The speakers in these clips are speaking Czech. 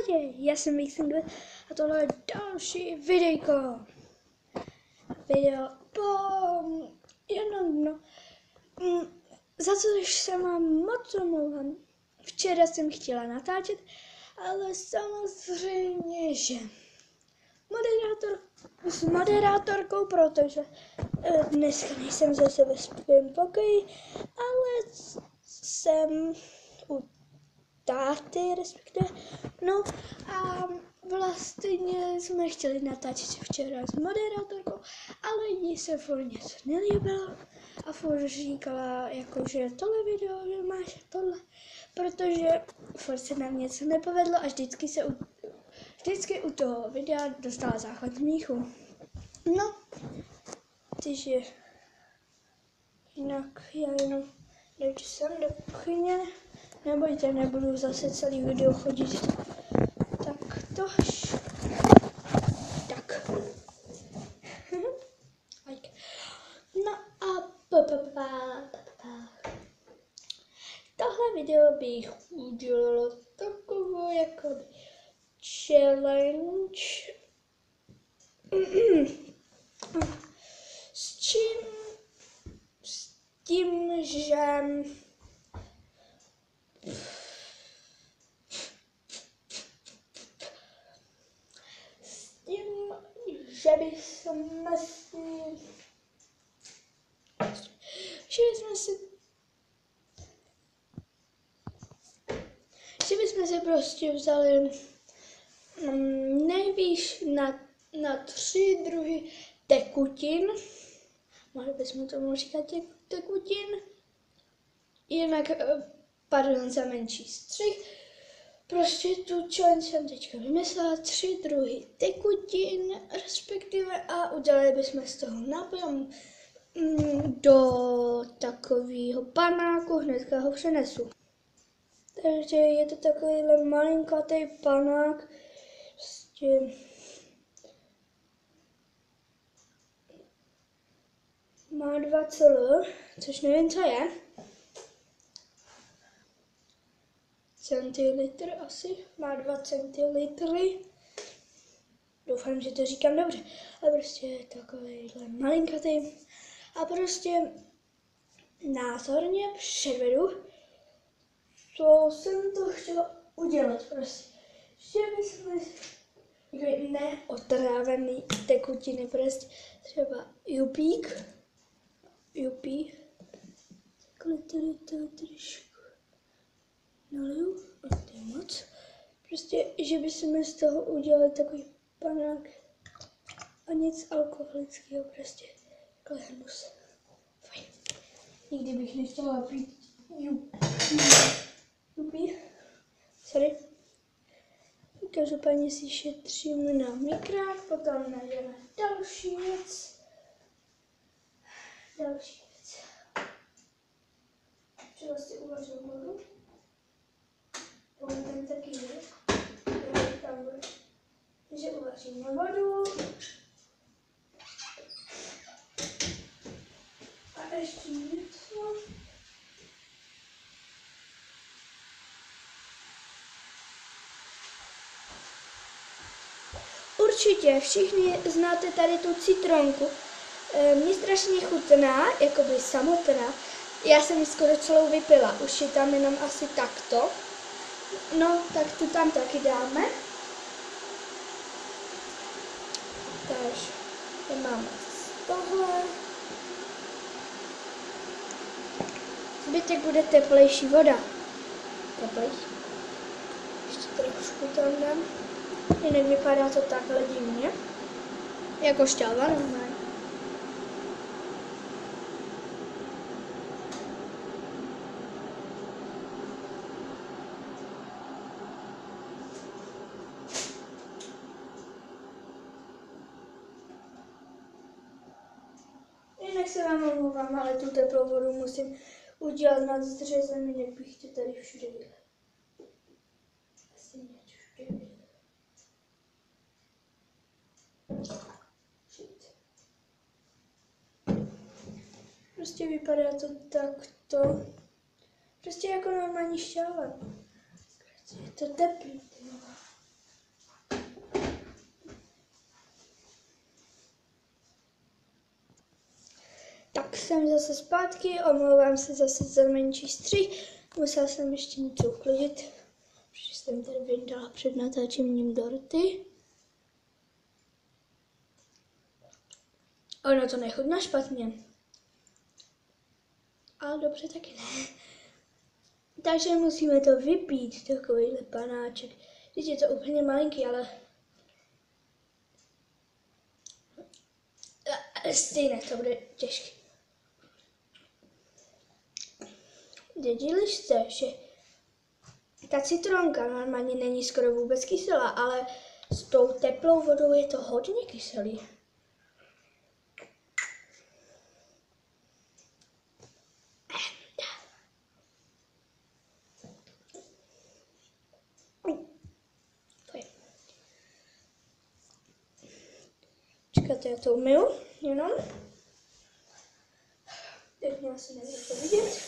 Ahojte, já jsem Vixen a tohle je další videjko. Video za co se vám moc omlouvám. Včera jsem chtěla natáčet, ale samozřejmě, že s moderátorkou, protože dneska nejsem zase ve svém pokoji, ale jsem u táty, respektive, no a vlastně jsme chtěli natáčet včera s moderátorkou, ale jí se furt něco nelíbilo a furt říkala, jakože tohle video, že máš tohle, protože furt se nám něco nepovedlo a vždycky u toho videa dostala záchvat smíchu. No, takže jinak já jenom jdu sem do kuchyně. Nebojte, nebudu zase celý video chodit taktož. Tak. No a tohle video bych udělala takovou jakoby challenge. S tím, že bychom si prostě vzali nejvýš na 3 druhy tekutin. Mohli bychom tomu říkat tekutin. Jinak, za menší střih. Prostě tu challenge jsem teďka vymyslela 3 druhy tekutin, respektive, a udělali bychom z toho nápoj do takového panáku, hnedka ho přenesu. Takže je to takovýhle malinkatý panák, prostě má 2 cl, což nevím, co je. Centilitr asi, má 2 centilitry. Doufám, že to říkám dobře. A prostě je takovýhle malinkatý. A prostě názorně předvedu, co jsem to chtěla udělat. Prostě, že bychom neotrávený tekutiny, prostě třeba jupík, takhle tady to trošku naliju, a to je moc. Prostě, že bychom z toho udělali takový panák a nic alkoholického, prostě takhle hnus. Fajn. Nikdy bych nechtěla pít jupí. Sorry. Každopádně si šetříme na mikrák, potom najdeme další věc. Třeba si uvařil vodu. Ten taky je. Takže uvaříme vodu. A ještě něco. Určitě všichni znáte tady tu citronku. Mně strašně chutná, jakoby samotná. Já jsem ji skoro celou vypila, už je tam jenom asi takto. No, tak tu tam taky dáme. Takže máme tohle. Zbytek bude teplejší voda. Teplejší. Ještě trošku tam dám. Jinak vypadá to takhle divně. Jako šťáva normálně. Jinak se vám omlouvám, ale tu teplou vodu musím udělat nad zdřezem, jinak bych to tady všude viděla. Asi mě všude viděla. Prostě vypadá to takto. Prostě jako normální šťáva. Je to teplý, ty vole. jsem zase zpátky, omlouvám se zase za menší střih. Musela jsem ještě něco uklidit, protože jsem tady vyndala před natáčením dorty. Ono to nechutná špatně. Ale dobře taky ne. Takže musíme to vypít, takovýhle panáček. Teď je to úplně malinký, ale stejně to bude těžké. Věděli jste, že ta citronka normálně není skoro vůbec kyselá, ale s tou teplou vodou je to hodně kyselý. Čekáte, já to umyju, jenom. Teď mě asi nebude to vidět.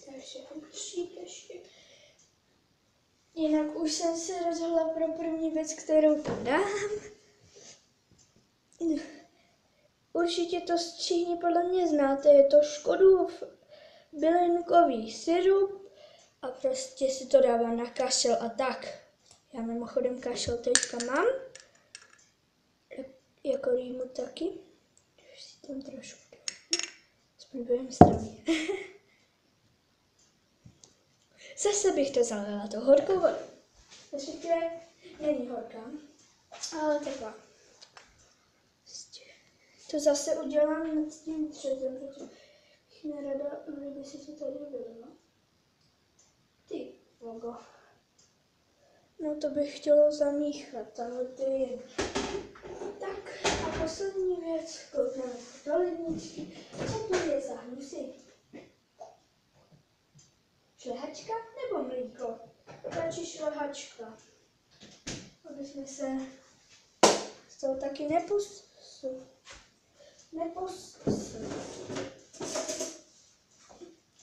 Takže ještě. Jinak už jsem se rozhodla pro první věc, kterou tam dám. Určitě to všichni podle mě znáte, je to Škodův bylinkový syrup a prostě si to dává na kašel a tak. Já mimochodem kašel teďka mám, jako rýmu taky. Už si tam trošku aspoň budeme zdraví. Zase bych to zalila tou horkou vodou. Respektive není horká, ale taková. To zase udělám s tím třezem, protože bych nerada, kdyby si to tady vylila. Ty vogo. No to bych chtěla zamíchat, ale to je jen. Tak a poslední věc, koukneme do ledničky. Co to je za hnusy? Šlehačka nebo mlíko? Radši šlehačka. Aby jsme se z toho taky nepustili.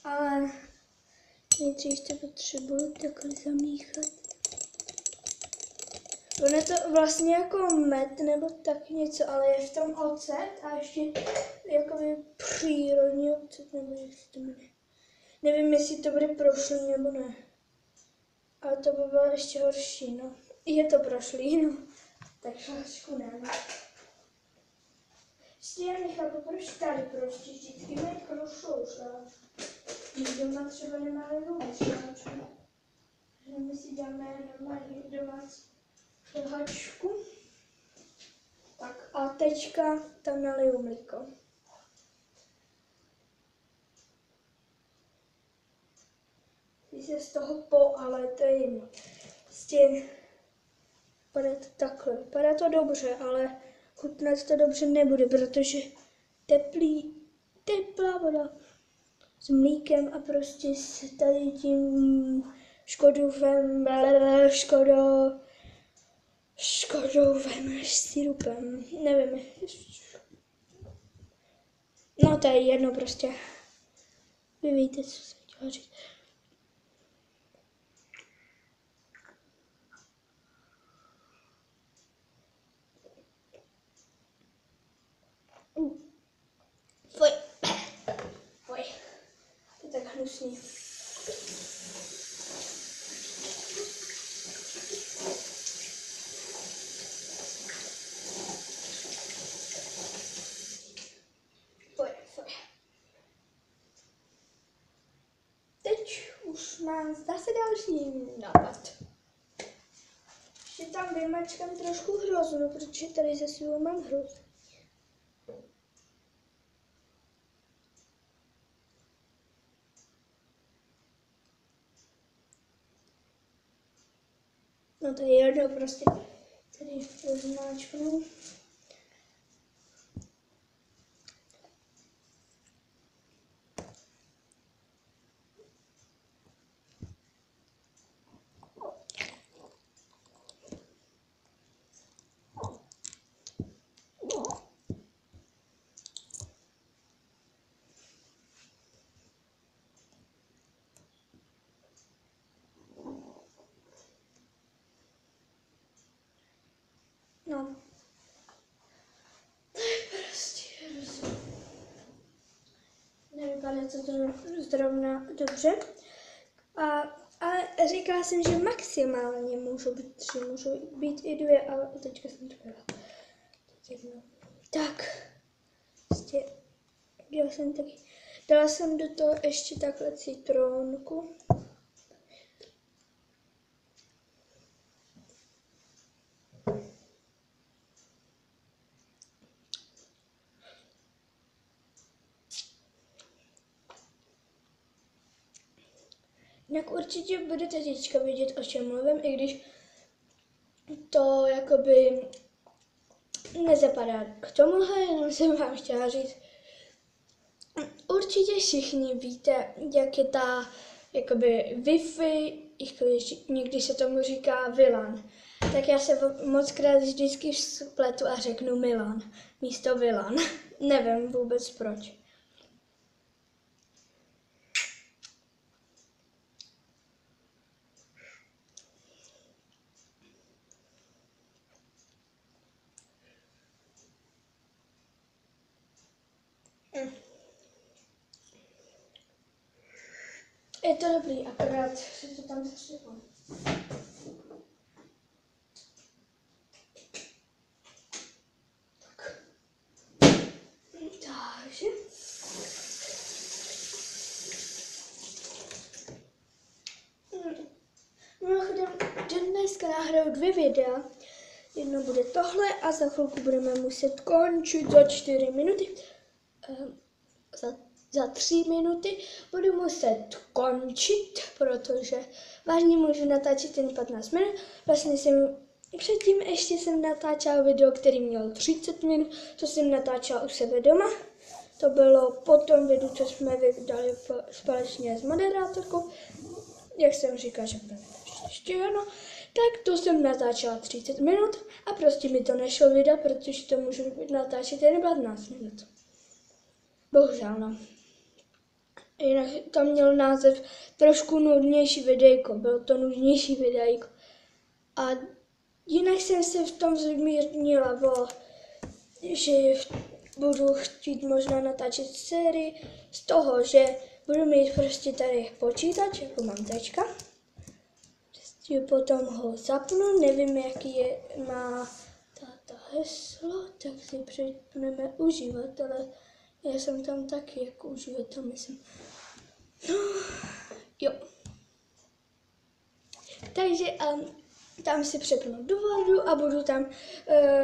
Ale nejdřív to potřebuji takhle zamíchat. Ono je to vlastně jako med nebo tak něco, ale je v tom ocet a ještě jakoby přírodní ocet, nebo jak se to jmenuje. Nevím, jestli to bude prošlý nebo ne. Ale to by bylo ještě horší, no. Je to prošlý, no. Tak šlašku ne, no. Ještě já nechápu, proč tady prostě vždycky mají prošlou šláčku. My doma třeba nemáme vůbec šláčku. Takže my si dáme normálně domácí šlehačku. Tak a teďka tam naliju mlíko. Když se z toho ale to je jedno. Prostě vypadá to takhle. Vypadá to dobře, ale chutnat to dobře nebude, protože teplá voda s mlíkem a prostě s tady tím škodovým syrupem. Nevím. No to je jedno prostě. Vy víte, co jsem chtěla říct. Fuj. To je tak hnusný. Fuj. Teď už mám zase další nápad. Ještě tam vymačkám trošku hroznu, protože tady ze svého mám hroznu. No to je jedno, prostě tady rozmáčknu. No, vypadá to zrovna dobře. Ale říkala jsem, že maximálně můžou být 3, můžou být i 2, ale teďka jsem to byla. Tak, prostě, dala jsem do toho ještě takhle citrónku. Jinak určitě budete teďka vidět, o čem mluvím, i když to jakoby nezapadá k tomuhle, jenom jsem vám chtěla říct. Určitě všichni víte, jak je ta jakoby Wi-Fi, někdy se tomu říká VLAN. Tak já se mockrát vždycky spletu a řeknu Milan místo VLAN. Nevím vůbec proč. Je to dobrý, akorát si to tam zaštěpám. Tak. Takže. Mimochodem, dneska nahraju 2 videa. Jedno bude tohle a za chvilku budeme muset končit za 4 minuty. Za 3 minuty budu muset končit, protože vážně můžu natáčet jen 15 minut. Vlastně předtím ještě jsem natáčela video, který měl 30 minut, co jsem natáčela u sebe doma. To bylo po tom videu, co jsme vydali společně s moderátorkou. Jak jsem říkala, že budeme ještě jedno. Tak to jsem natáčela 30 minut a prostě mi to nešlo vydat, protože to můžu natáčet jen 15 minut. Bohužel, no. Jinak tam měl název trošku nudnější videjko, bylo to nudnější videjko. A jinak jsem se v tom zmírnila, že budu chtít možná natáčet sérii z toho, že budu mít prostě tady počítač, jako mám teďka. Prostě potom ho zapnu, nevím, jaký má ta heslo, tak si přepneme uživatele. Já jsem tam taky jako uživatel, myslím. No, jo. Takže tam si přepnu do Wordu a budu tam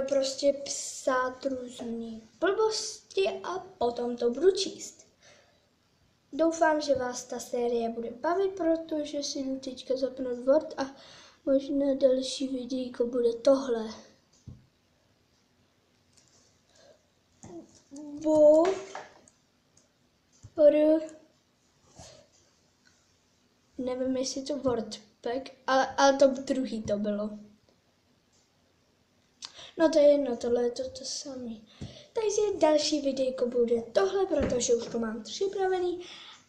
prostě psát různé blbosti a potom to budu číst. Doufám, že vás ta série bude bavit, protože si jdu teďka zapnout Word a možná další videjko bude tohle. Nevím, jestli to WordPack, ale to druhý to bylo. No to je jedno, tohle je to samé. Takže další videjko bude tohle, protože už to mám připravený.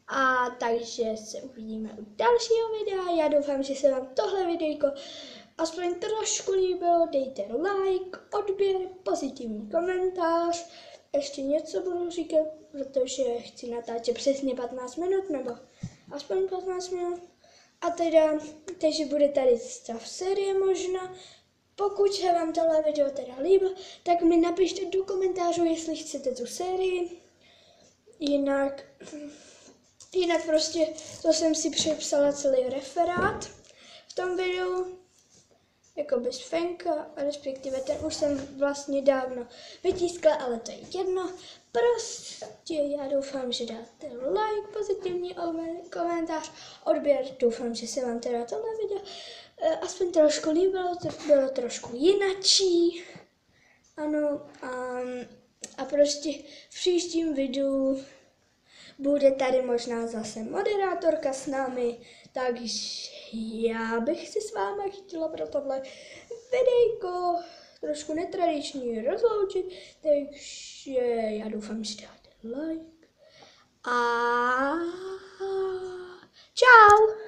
A takže se uvidíme u dalšího videa. Já doufám, že se vám tohle videjko aspoň trošku líbilo. Dejte like, odběr, pozitivní komentář. Ještě něco budu říkat, protože chci natáčet přesně 15 minut, nebo aspoň 15 minut. A takže bude tady stav série možná. Pokud se vám tohle video teda líbilo, tak mi napište do komentářů, jestli chcete tu sérii. Jinak prostě to jsem si přepsala celý referát v tom videu. Jako bez fenka, respektive ten už jsem vlastně dávno vytiskla, ale to je jedno. Prostě já doufám, že dáte like, pozitivní komentář, odběr. Doufám, že se vám teda tohle video aspoň trošku líbilo, to bylo trošku jinačí. Ano, a prostě v příštím videu bude tady možná zase moderátorka s námi, takže já bych se s váma chtěla pro tohle videjko trošku netradiční rozloučit, takže já doufám, že dáte like a čau!